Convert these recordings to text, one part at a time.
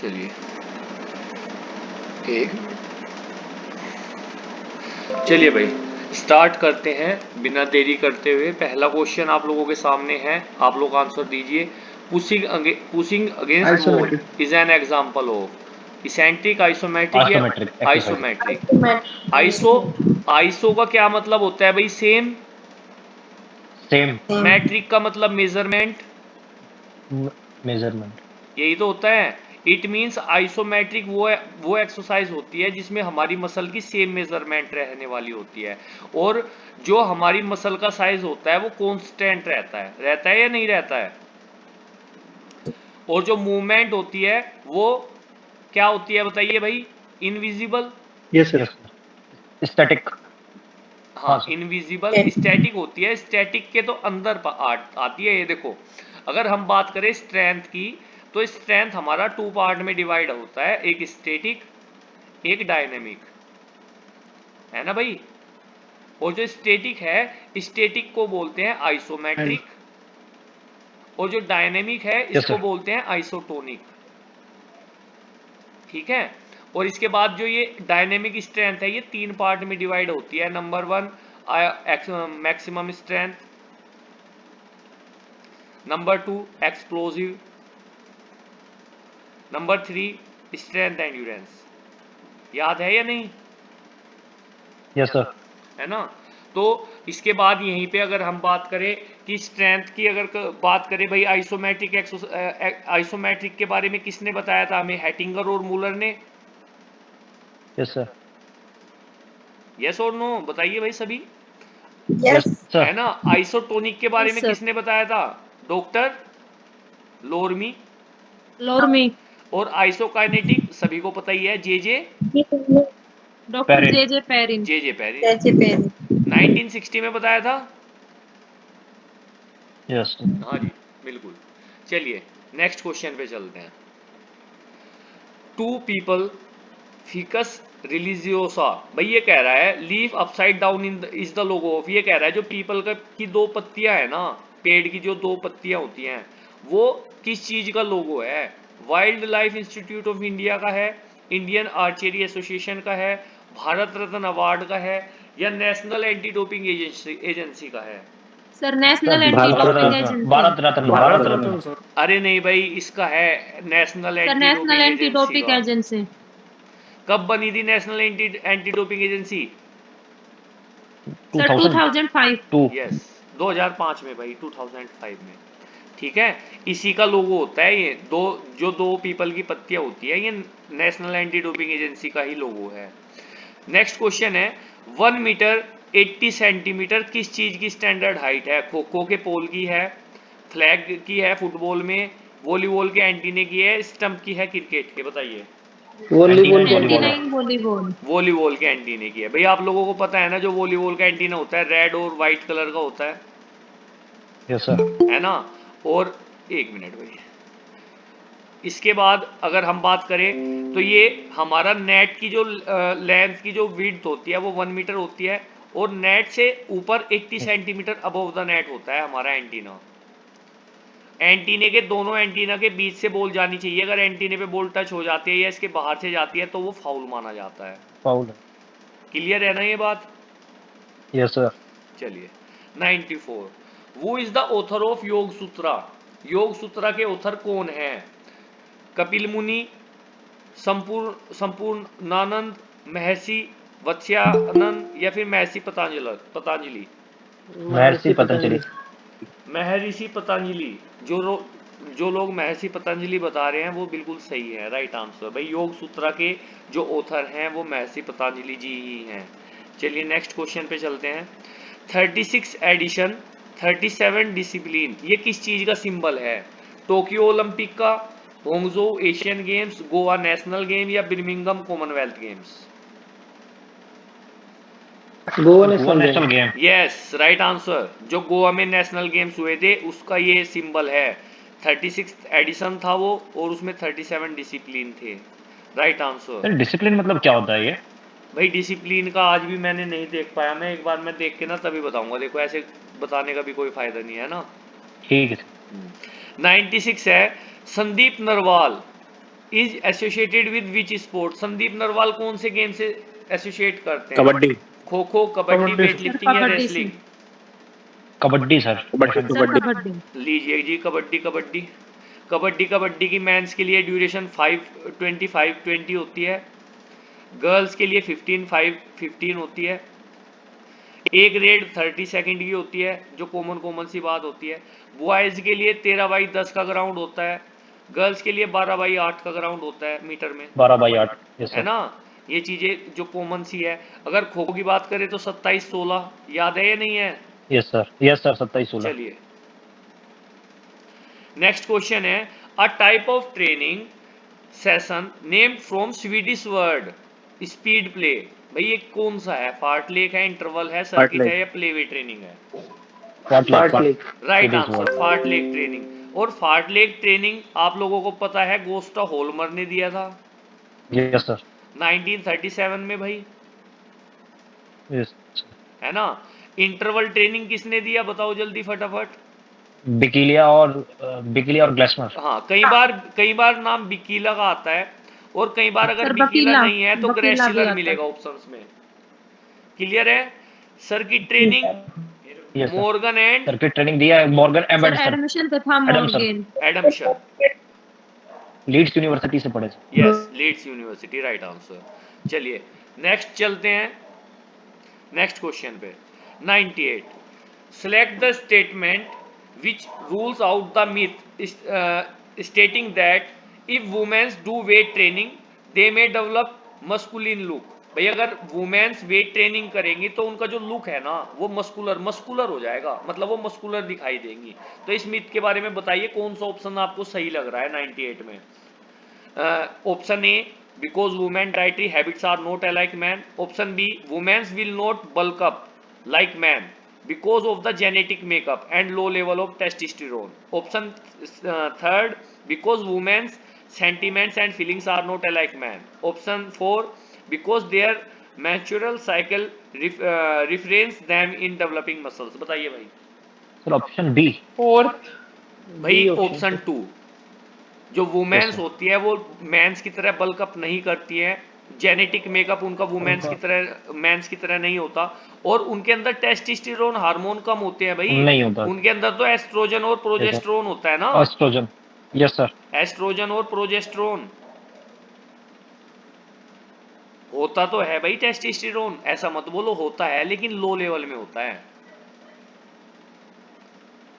चलिए एक चलिए भाई स्टार्ट करते हैं बिना देरी करते हुए। पहला क्वेश्चन आप लोगों के सामने है, आप लोग आंसर दीजिए। Pushing against wall isometric is an example of eccentric, isometric या isometric exercise. Isometric. Iso iso का क्या मतलब होता है भाई? सेम। सेम मैट्रिक का मतलब मेजरमेंट, मेजरमेंट। यही तो होता है। इट मीन्स आइसोमेट्रिक वो एक्सरसाइज होती है जिसमें हमारी मसल की सेम मेजरमेंट रहने वाली होती है, और जो हमारी मसल का साइज होता है वो कांस्टेंट रहता है या नहीं रहता है। और जो मूवमेंट होती है वो क्या होती है बताइए भाई? Invisible. Yes sir. Yes sir. Static. हाँ हाँ, सर। इनविजिबल स्टैटिक होती है। स्टैटिक के तो अंदर आती है ये देखो। अगर हम बात करें स्ट्रेंथ की, तो स्ट्रेंथ हमारा टू पार्ट में डिवाइड होता है, एक स्टैटिक एक डायनेमिक, है ना भाई। और जो स्टैटिक है, स्टैटिक को बोलते हैं एंड आइसोमेट्रिक, और जो डायनेमिक है यस इसको सर। बोलते हैं आइसोटोनिक। ठीक है। और इसके बाद जो ये डायनेमिक स्ट्रेंथ है ये तीन पार्ट में डिवाइड होती है। Number one maximum strength, number two explosive, number three strength endurance. याद है या नहीं? Yes sir. है ना। तो इसके बाद यहीं पे अगर हम बात करें कि स्ट्रेंथ की अगर बात करें भाई, आइसोमेट्रिक के बारे में किसने बताया था हमें? हैटिंगर और मूलर ने। Yes sir. यस और नो बताइए भाई सभी। यस है सर। ना। आइसोटोनिक के बारे में किसने बताया था? डॉक्टर लोरमी। लोरमी। और आइसोकाइनेटिक सभी को पता ही है, जे जे डॉक्टर पेरिन। जे पेरिन। जे पेरिन 1960 में बताया था। यस। हाँ जी, बिल्कुल। चलिए नेक्स्ट क्वेश्चन पे चलते हैं। टू पीपल फिकस रिलीजियोसा, भाई ये कह रहा है leaf upside down is the logo of, ये कह रहा है जो पीपल की दो पत्तियां है ना, पेड़ की जो दो पत्तियां होती हैं वो किस चीज का लोगो है? Wild life institute of India का है, इंडियन आर्चरी एसोसिएशन का है, भारत रत्न अवार्ड का है, या नेशनल एंटी डोपिंग एजेंसी का है? Sir national sir anti Bharat doping Ratna. Agency. Bharat Ratna. Bharat Bharat Ratna Ratna. Sir. अरे नहीं भाई, इसका है national sir anti national doping anti agency doping का। एजेंसी। कब बनी थी national anti doping agency? Sir 2005। 2002। Yes, 2005 में भाई, 2005 में। ठीक है। इसी का लोगो होता है ये दो, जो दो पीपल की पत्तियां होती है, ये नेशनल एंटी डोपिंग एजेंसी का ही लोगो है। नेक्स्ट क्वेश्चन है, 1 मीटर 80 सेंटीमीटर किस चीज की स्टैंडर्ड हाइट है? खो खो के पोल की है, फ्लैग की है फुटबॉल में, वॉलीबॉल के एंटीने की है, स्टंप की है क्रिकेट के? बताइए। वॉलीबॉल का वॉलीबॉल है। 99 वॉलीबॉल। वॉलीबॉल के एंटीने की है भाई। आप लोगों को पता है ना जो वॉलीबॉल का एंटीना होता है रेड और व्हाइट कलर का होता यस सर। है ना। और एक मिनट भाई, इसके बाद अगर हम बात करें तो ये हमारा नेट की जो लेंथ की जो विड्थ होती है वो 1 मीटर होती है, और नेट से ऊपर 80 सेंटीमीटर अबव द नेट होता है हमारा एंटीना। एंटीने के दोनों एंटीना के बीच से बॉल जानी चाहिए। अगर एंटीने पे बॉल टच हो जाती है या इसके बाहर से जाती है तो वो फाउल माना जाता है। फाउल है। क्लियर है ना ये बात? Yes sir. चलिए 94, वो इज द ऑथर ऑफ योग सूत्रा, योग सूत्रा के ऑथर कौन है? कपिल मुनि, संपूर्णानंद, महर्षि वत्स्यानंद, या फिर महर्षि पतंजलि? महर्षि पतंजलि। महर्षि पतंजलि। जो लोग महर्षि पतंजलि बता रहे हैं वो बिल्कुल सही है, राइट आंसर भाई। योग सूत्रा के जो ऑथर हैं वो महर्षि पतंजलि जी ही हैं। चलिए नेक्स्ट क्वेश्चन पे चलते हैं। 36 एडिशन, 37 डिसिप्लिन, ये किस चीज का सिंबल है? टोक्यो ओलंपिक का, Hangzhou Asian games, Goa national game, या Birmingham Commonwealth games? Goa Goa national game. National game. Yes, right answer. जो गोवा में नेशनल गेम्स हुए थे उसका ये सिंबल है। 36 एडिशन था वो, और उसमें 37 डिसिप्लिन थे, राइट आंसर। सर डिसिप्लिन मतलब क्या होता है ये? भाई डिसिप्लिन का आज भी मैंने नहीं देख पाया, मैं एक बार मैं देख के ना तभी बताऊंगा। देखो ऐसे बताने का भी कोई फायदा नहीं है ना। ठीक है सर। 96 है, Sandeep Narwal is associated with which sport? Sandeep Narwal कौन से गेम से एसोसिएट करते हैं? कबड्डी। खो खो, कबड्डी, कबड्डी। वेट लिफ्टिंग या कबड्डी रेसलिंग? से। Kabaddi sir. Kabaddi definitely। Sir kabaddi. Kabaddi. लीजिए जी, कबड्डी कबड्डी कबड्डी कबड्डी की मेंस के लिए ड्यूरेशन 5 20 होती है, गर्ल्स के लिए 15 होती है, एक रेड 30 सेकंड की होती है जो कॉमन सी बात होती है। बॉयज के लिए 13/10 का ग्राउंड होता है, गर्ल्स के लिए 12/8 का ग्राउंड होता है मीटर में, 12/8। यस है सर। ना। ये चीजें जो कॉमन सी है। अगर खो खो की बात करें तो 27-16 याद है या नहीं है? Yes sir. Yes sir, 27/16। चलिए नेक्स्ट क्वेश्चन है, a type of training session named from Swedish word speed play. भाई ये कौन सा है? फार्टलेक है, इंटरवल है, सर्किट फार्टलेक। है या प्लेवे ट्रेनिंग है? Fartlek. Right Swedish answer, word। Fartlek training. और फार्टलेक ट्रेनिंग आप लोगों को पता है गोस्टा होलमर ने दिया था यस सर। 1937 में भाई, यस। है ना। इंटरवल ट्रेनिंग किसने दिया बताओ जल्दी फटाफट? बिकिलिया और ग्लेसनर। हाँ, कई बार नाम बिकीला का आता है और कई बार अगर सर बिकीला बकीला, नहीं है तो बकीला भी ग्रेशिलर आता मिलेगा है। ऑप्शंस में। क्लियर है? सर की training yes sir. Morgan and circuit training दिया है मॉर्गन सर एडम्सन। एडमिशन तो था एडम्सन। मॉर्गेन। एडम्शन। लीड्स यूनिवर्सिटी से पढ़े थे। Yes, Leeds university, right answer. चलिए नेक्स्ट चलते हैं, नेक्स्ट क्वेश्चन पे। 98, select the statement which rules out the myth stating that if women do weight training they may develop masculine look। भाई अगर वुमेन्स वेट ट्रेनिंग करेंगी तो उनका जो लुक है ना वो मस्कुलर हो जाएगा, मतलब वो मस्कुलर दिखाई देंगी। तो इस मिथ के बारे में बताइए कौन सा ऑप्शन आपको सही लग रहा है 98 में? Option A, because women dietary habits are not alike man. Option B, women's will not bulk up like man because of the genetic makeup and low level of testosterone. Option third, because women's sentiments and feelings are not alike man. Option 4, because their menstrual cycle refrains them in developing muscles। बताइए भाई। Sir option B. Fourth. भाई B option 2, जो women's होती है वो mains की तरह bulk up नहीं करती है, जेनेटिक मेकअप उनका वुमेन्स की तरह मेंस की तरह नहीं होता, और उनके अंदर टेस्टोस्टेरोन हार्मोन कम होते हैं भाई। नहीं होता। उनके अंदर तो एस्ट्रोजन और प्रोजेस्टेरोन होता है ना। एस्ट्रोजन। Yes sir. एस्ट्रोजन और प्रोजेस्टेरोन होता तो है भाई, टेस्टोस्टेरोन ऐसा मत बोलो, होता है लेकिन लो लेवल में होता है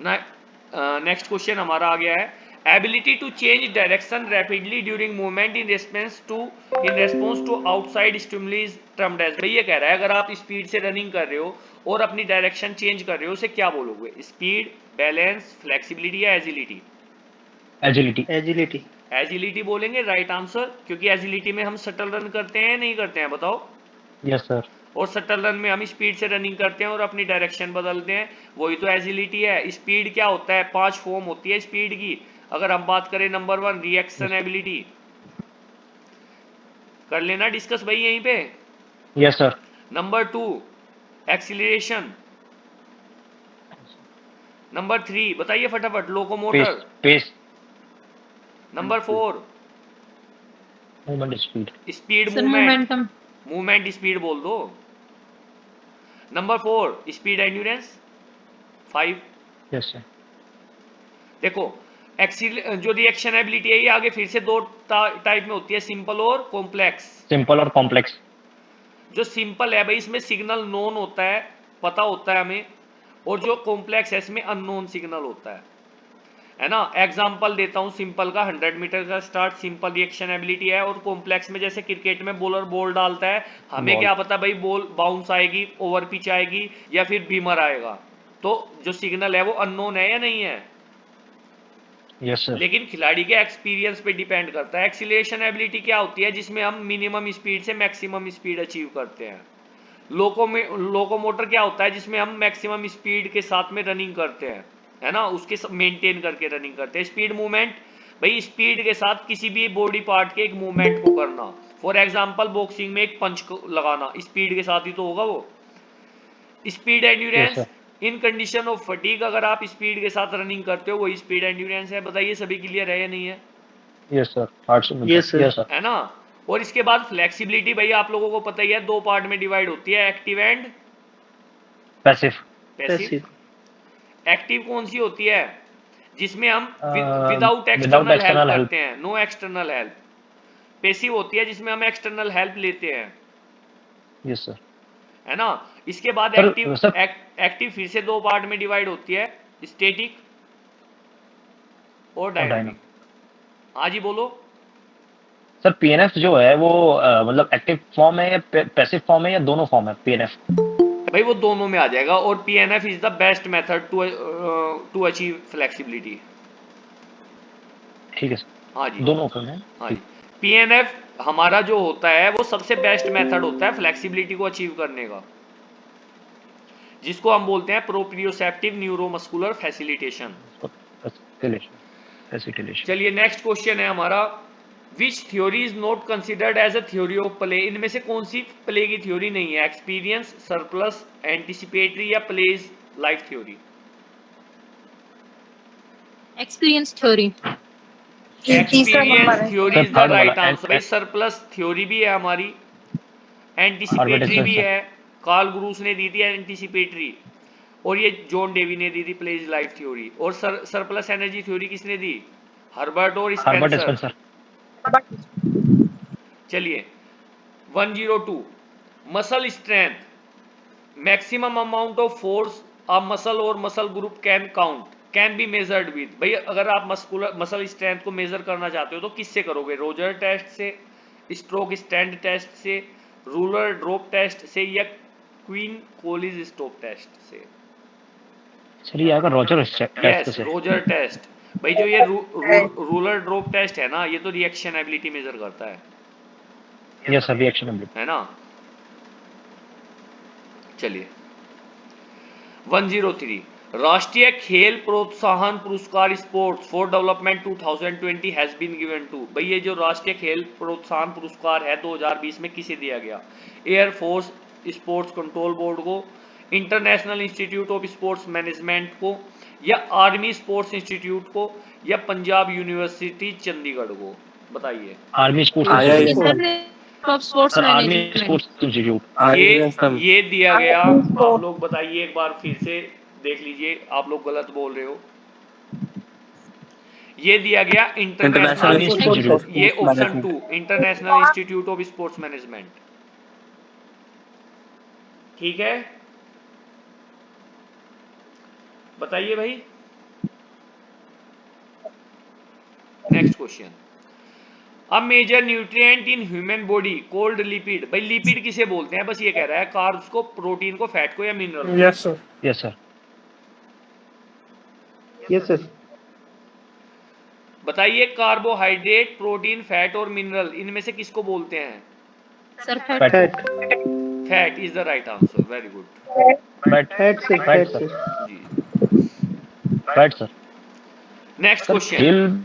ना। नेक्स्ट क्वेश्चन हमारा आ गया है, ability to change direction rapidly during movement in response to outside stimuli is termed as. भाई ये कह रहा है अगर आप स्पीड से रनिंग कर रहे हो और अपनी डायरेक्शन चेंज कर रहे हो उसे क्या बोलोगे? स्पीड, बैलेंस, फ्लेक्सिबिलिटी या एजिलिटी? एजिलिटी। एजिलिटी। एजिलिटी बोलेंगे, राइट आंसर, क्योंकि एजिलिटी में हम शटल रन करते हैं नहीं करते हैं बताओ? Yes sir. और शटल रन में हम स्पीड से रनिंग करते हैं और अपनी डायरेक्शन बदलते हैं, वही तो एजिलिटी है। स्पीड क्या होता है? 5 फॉर्म होती है स्पीड की। अगर हम बात करें नंबर 1 रिएक्शन एबिलिटी, कर लेना डिस्कस भाई यहीं पे। Yes sir. Number 2 acceleration. Number 3 बताइए फटाफट, locomotor. Pace. Number 4 movement speed. Speed sir movement, momentum. Movement speed बोल दो। Number 4 speed endurance. 5 yes sir. देखो जो रिएक्शन एबिलिटी है ये आगे फिर से दो टाइप में होती है, सिंपल और कॉम्प्लेक्स। सिंपल और कॉम्प्लेक्स। जो सिंपल है भाई इसमें सिग्नल नोन होता है, पता होता है हमें, और जो कॉम्प्लेक्स है इसमें अननोन सिग्नल होता है ना। एग्जांपल देता हूं, सिंपल का 100 मीटर का स्टार्ट सिंपल रिएक्शन एबिलिटी है, और कॉम्प्लेक्स में जैसे क्रिकेट में बॉलर बॉल डालता है, हमें बॉल। क्या पता भाई बॉल बाउंस आएगी, ओवर पिच आएगी या फिर बीमर आएगा, तो जो सिग्नल है वो अननोन है या नहीं है? Yes sir. लेकिन खिलाड़ी के एक्सपीरियंस पे डिपेंड करता है। एक्सीलरेशन एबिलिटी क्या होती है? जिसमें हम मिनिमम स्पीड से मैक्सिमम स्पीड अचीव करते हैं। लोकोमोटर क्या होता है? जिसमें हम मैक्सिमम स्पीड के साथ में रनिंग करते हैं, है ना, उसके मेंटेन करके रनिंग करते हैं। स्पीड मूवमेंट, भाई स्पीड के साथ किसी भी बॉडी पार्ट के एक मूवमेंट को करना। फॉर एग्जाम्पल बॉक्सिंग में एक पंच को लगाना, स्पीड के साथ ही तो होगा वो। Speed yes endurance, sir. In condition of fatigue अगर आप स्पीड के साथ रनिंग करते हो वही स्पीड एंड्योरेंस है। बताइए सभी क्लियर है या नहीं है? यस सर, हार्ट से मिलता Yes, है। sir. Yes sir. है ना। और इसके बाद फ्लेक्सिबिलिटी भाई आप लोगों को पता ही है, दो पार्ट में डिवाइड होती है, active and passive. Passive. Passive. Active कौन सी होती है? जिसमें हम without without external help external help. करते हैं, नो एक्सटर्नल हेल्प। पैसिव होती है जिसमें हम एक्सटर्नल हेल्प लेते हैं, यस सर। है ना। इसके बाद सर एक्टिव सर एक्टिव फिर से दो पार्ट में डिवाइड होती है, स्टैटिक और डायनामिक। हाँ जी बोलो। सर पीएनएफ जो है वो मतलब एक्टिव फॉर्म है या पैसिव फॉर्म है या दोनों फॉर्म है पीएनएफ? भाई वो दोनों में आ जाएगा, और PNF is the best method to achieve flexibility. ठीक है सर, हाँ जी, दोनों फॉर्म है। हाँ जी। पीएनएफ हमारा जो होता है वो सबसे बेस्ट मेथड होता है फ्लेक्सिबिलिटी को अचीव करने का, जिसको हम बोलते हैं प्रोप्रियोसेप्टिव न्यूरोमस्कुलर फैसिलिटेशन। फैसिलिटेशन। चलिए नेक्स्ट क्वेश्चन है हमारा, which theory is not considered as a theory of play? इनमें से कौन सी प्ले की थ्योरी नहीं है? एक्सपीरियंस, सरप्लस, एंटिसिपेटरी या play's life theory? Experience theory. Experience theory sir is the third वाला राइट आंसर भाई। सरप्लस थ्योरी भी है हमारी, एंटिसिपेटरी एडवर्टाइजमेंट भी सर। है, कार्ल ग्रूस ने दी थी एंटिसिपेटरी, और ये जॉन डेवी ने दी थी प्लेज लाइफ थ्योरी। और सरप्लस एनर्जी थ्योरी किसने दी? हर्बर्ट और हर्बर्ट स्पेंसर। स्पेंसर। चलिए 102, muscle strength, maximum amount of force a muscle और muscle group can count can be measured with. भाई अगर आप मसल स्ट्रेंथ को मेजर करना चाहते हो तो किससे करोगे? रोजर टेस्ट से, स्ट्रोक स्टैंड टेस्ट से, रूलर ड्रॉप टेस्ट से, या क्वीन कोलिज स्टोक टेस्ट से? सर ये आएगा रॉजर टेस्ट यस, से। Roger test. भाई जो ये रूलर ड्रॉप टेस्ट है ना, ये तो रिएक्शन एबिलिटी मेजर करता यस सर, रिएक्शन है ना। चलिए 103, राष्ट्रीय खेल Protsahan Puraskar sports for development 2020 has been given to. भाई ये जो राष्ट्रीय खेल प्रोत्साहन पुरस्कार है 2020 में किसे दिया गया? Air force sports control board को, international institute of sports management को, या आर्मी स्पोर्ट्स इंस्टीट्यूट को, या पंजाब यूनिवर्सिटी चंडीगढ़ को? बताइए। Army sports IISM. Institute. Of sports sir army management. Sports institute. ये दिया गया, आप लोग बताइए एक बार फिर से देख लीजिए, आप लोग गलत बोल रहे हो। ये दिया गया इंटरनेशनल आर्मी इंस्टीट्यूट। ये option 2, international institute of sports management. ठीक है, बताइए भाई। नेक्स्ट क्वेश्चन, अब major nutrient in human body called lipid. भाई लिपिड किसे बोलते हैं? बस ये कह रहा है, कार्ब्स को, प्रोटीन को, फैट को, या मिनरल को? Yes, sir. Yes sir. Yes, sir. बताइए, कार्बोहाइड्रेट, प्रोटीन, फैट और मिनरल, इनमें से किसको बोलते हैं? Sir, fat. Fat. Fat is the right answer, very good fat Fat, sir. Fat Fat, sir. sir. जी। Fat sir. Next sir question, खेल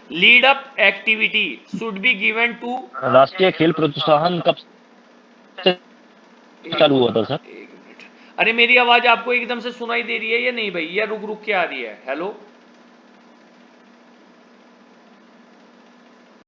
lead up activity should be given to. राष्ट्रीय खेल प्रोत्साहन कब से चालू हुआ था सर? एक मिनट, अरे मेरी आवाज आपको एकदम से सुनाई दे रही है या नहीं भाई, या रुक रुक के आ रही है? हेलो